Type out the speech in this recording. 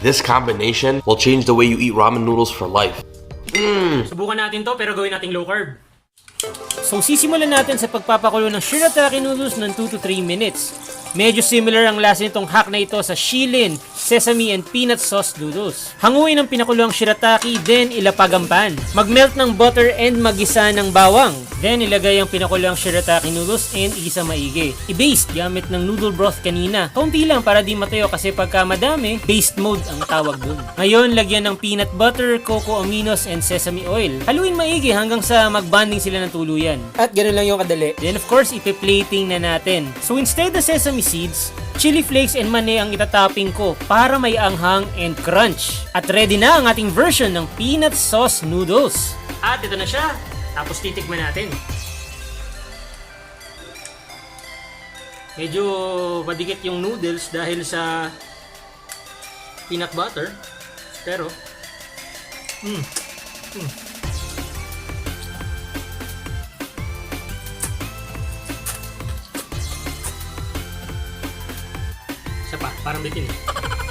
This combination will change the way you eat ramen noodles for life. Subukan natin to pero gawin nating low carb. So sisimulan natin sa pagpapakulo ng shirataki noodles ng 2 to 3 minutes. Medyo similar ang lasa nitong hack na ito sa Shi Lin, sesame and peanut sauce noodles. Hanguin ang pinakulo ang shirataki, then ilapag ang pan. Mag-melt ng butter and magisa ng bawang. Then ilagay ang pinakulo ang shirataki noodles and igisa maigi. I-baste gamit ng noodle broth kanina. Kaunti lang para di matayo kasi pagka madami, baste mode ang tawag dun. Ngayon, lagyan ng peanut butter, cocoa aminos and sesame oil. Haluin maigi hanggang sa mag-bonding sila ng tuluyan. At ganoon lang yung kadali. Then of course, ipe-plating na natin. So instead of sesame seeds, chili flakes and mani ang itatopping ko para may anghang and crunch. At ready na ang ating version ng peanut sauce noodles. At ito na siya. Tapos titikman natin. Medyo madikit yung noodles dahil sa peanut butter. Pero isa pa, parang bitin eh.